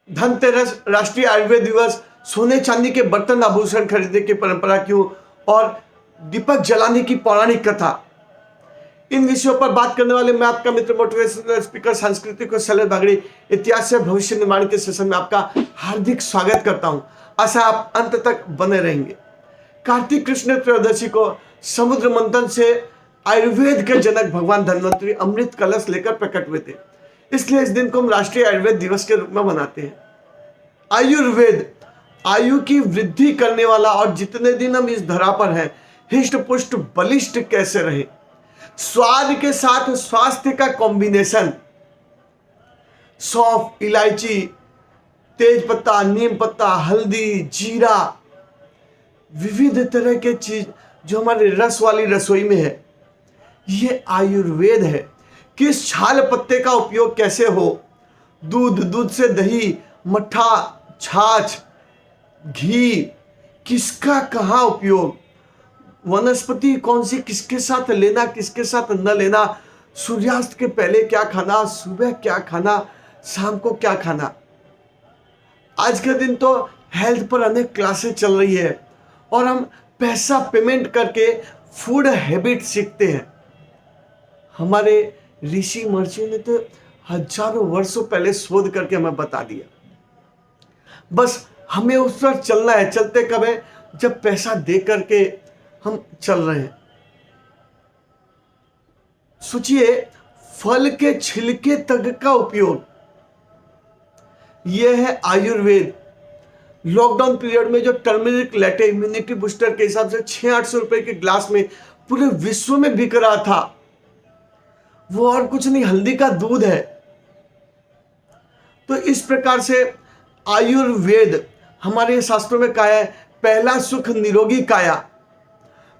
धनतेरस, राष्ट्रीय आयुर्वेद दिवस, सोने चांदी के बर्तन आभूषण खरीदने की परंपरा क्यों और दीपक जलाने की पौराणिक कथा, इन विषयों पर बात करने वाले मैं आपका मित्र मोटिवेशनल स्पीकर सांस्कृतिक और शैलेश बागड़ी इतिहास से भविष्य निर्माण के सेशन में आपका हार्दिक स्वागत करता हूं। आशा आप अंत तक बने रहेंगे। कार्तिक कृष्ण त्रयोदशी को समुद्र मंथन से आयुर्वेद के जनक भगवान धन्वंतरी अमृत कलश लेकर प्रकट हुए थे, इसलिए इस दिन को हम राष्ट्रीय आयुर्वेद दिवस के रूप में मनाते हैं। आयुर्वेद आयु की वृद्धि करने वाला और जितने दिन हम इस धरा पर हैं हिष्ट पुष्ट बलिष्ठ कैसे रहे, स्वाद के साथ स्वास्थ्य का कॉम्बिनेशन, सौंफ, इलायची, तेज पत्ता, नीम पत्ता, हल्दी, जीरा, विविध तरह के चीज जो हमारे रस वाली रसोई में है, ये आयुर्वेद है। किस छाल पत्ते का उपयोग कैसे हो, दूध से दही, मट्ठा, छाछ, घी, किसका कहाँ उपयोग, वनस्पति कौन सी किसके साथ लेना किसके साथ न लेना, सूर्यास्त के पहले क्या खाना, सुबह क्या खाना, शाम को क्या खाना। आज के दिन तो हेल्थ पर अनेक क्लासेस चल रही है और हम पैसा पेमेंट करके फूड हैबिट सीखते हैं। हमारे ऋषि महर्षियों ने तो हजारों वर्षों पहले शोध करके हमें बता दिया, बस हमें उस पर चलना है। चलते कब है, जब पैसा दे करके हम चल रहे हैं। सोचिए, फल के छिलके तक का उपयोग, यह है आयुर्वेद। लॉकडाउन पीरियड में जो टर्मरिक लैटे इम्यूनिटी बूस्टर के हिसाब से 600-800 रुपए के ग्लास में पूरे विश्व में बिक रहा था, वो और कुछ नहीं, हल्दी का दूध है। तो इस प्रकार से आयुर्वेद हमारे शास्त्रों में कहा है, पहला सुख निरोगी काया।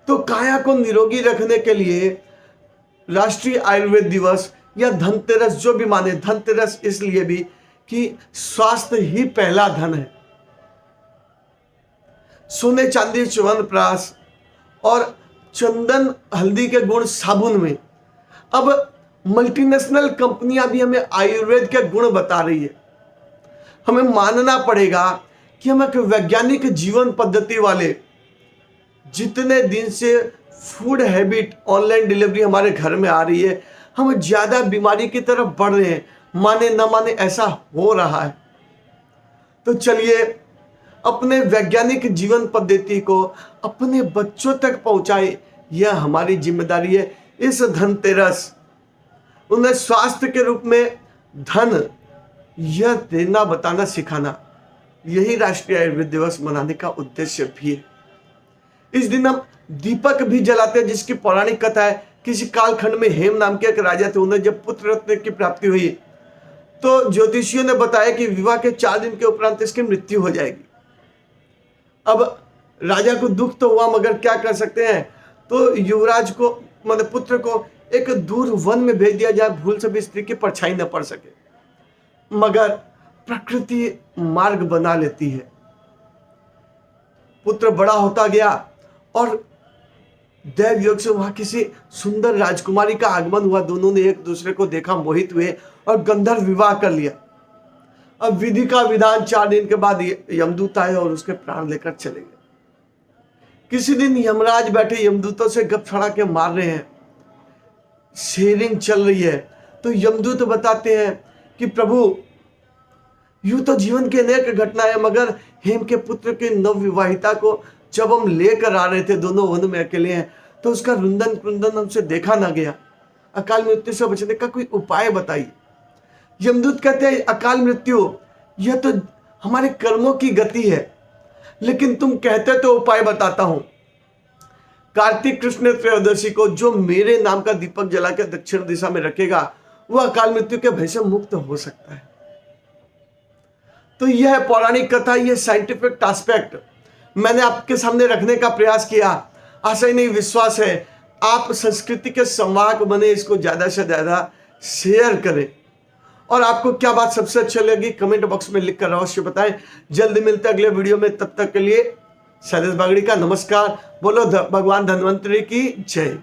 तो काया को निरोगी रखने के लिए राष्ट्रीय आयुर्वेद दिवस या धनतेरस, जो भी माने, धनतेरस इसलिए भी कि स्वास्थ्य ही पहला धन है। सोने चांदी सुवर्ण प्राश और चंदन हल्दी के गुण साबुन में। अब मल्टीनेशनल कंपनियां भी हमें आयुर्वेद के गुण बता रही है। हमें मानना पड़ेगा कि हम एक वैज्ञानिक जीवन पद्धति वाले, जितने दिन से फूड हैबिट ऑनलाइन डिलीवरी हमारे घर में आ रही है, हम ज्यादा बीमारी की तरफ बढ़ रहे हैं। माने न माने ऐसा हो रहा है। तो चलिए अपने वैज्ञानिक जीवन पद्धति को अपने बच्चों तक पहुंचाए, यह हमारी जिम्मेदारी है। इस धनतेरस उन्हें स्वास्थ्य के रूप में धन यह देना, बताना, सिखाना, यही राष्ट्रीय आयुर्वेद दिवस मनाने का उद्देश्य भी है। इस दिन हम दीपक भी जलाते हैं, जिसकी पौराणिक कथा है। किसी कालखंड में हेम नाम के एक राजा थे, उन्हें जब पुत्र रत्न की प्राप्ति हुई तो ज्योतिषियों ने बताया कि विवाह के 4 दिन के उपरांत इसकी मृत्यु हो जाएगी। अब राजा को दुख तो हुआ, मगर क्या कर सकते हैं। तो युवराज को, मतलब पुत्र को, एक दूर वन में भेज दिया जाए, भूल से भी स्त्री की परछाई न पड़ सके। मगर प्रकृति मार्ग बना लेती है। पुत्र बड़ा होता गया और दैव योग से वहां किसी सुंदर राजकुमारी का आगमन हुआ। दोनों ने एक दूसरे को देखा, मोहित हुए और गंधर्व विवाह कर लिया। अब विधि का विधान, 4 दिन के बाद यमदूत आए और उसके प्राण लेकर चले गए। किसी दिन यमराज बैठे यमदूतों से गप छड़ा के मार रहे हैं, शेयरिंग चल रही है। तो यमदूत बताते हैं कि प्रभु, यूं तो जीवन की अनेक घटना है, मगर हेम के पुत्र की नवविवाहिता को जब हम लेकर आ रहे थे, दोनों वन में अकेले हैं, तो उसका रुंदन कुंदन हमसे देखा ना गया। अकाल मृत्यु से बचने का कोई उपाय बताइए। यमदूत कहते हैं, अकाल मृत्यु यह तो हमारे कर्मों की गति है, लेकिन तुम कहते तो उपाय बताता हूं। कार्तिक कृष्ण त्रयोदशी को जो मेरे नाम का दीपक जला के दक्षिण दिशा में रखेगा, वह अकाल मृत्यु के भय से मुक्त हो सकता है। तो यह पौराणिक कथा, यह साइंटिफिक एस्पेक्ट मैंने आपके सामने रखने का प्रयास किया। आशा ही नहीं, विश्वास है आप संस्कृति के संवाहक बने, इसको ज्यादा से ज्यादा शेयर करें। और आपको क्या बात सबसे अच्छी लगी कमेंट बॉक्स में लिखकर अवश्य बताएं। जल्दी मिलते हैं अगले वीडियो में, तब तक के लिए शैलेश बागड़ी का नमस्कार। बोलो भगवान धन्वंतरी की जय।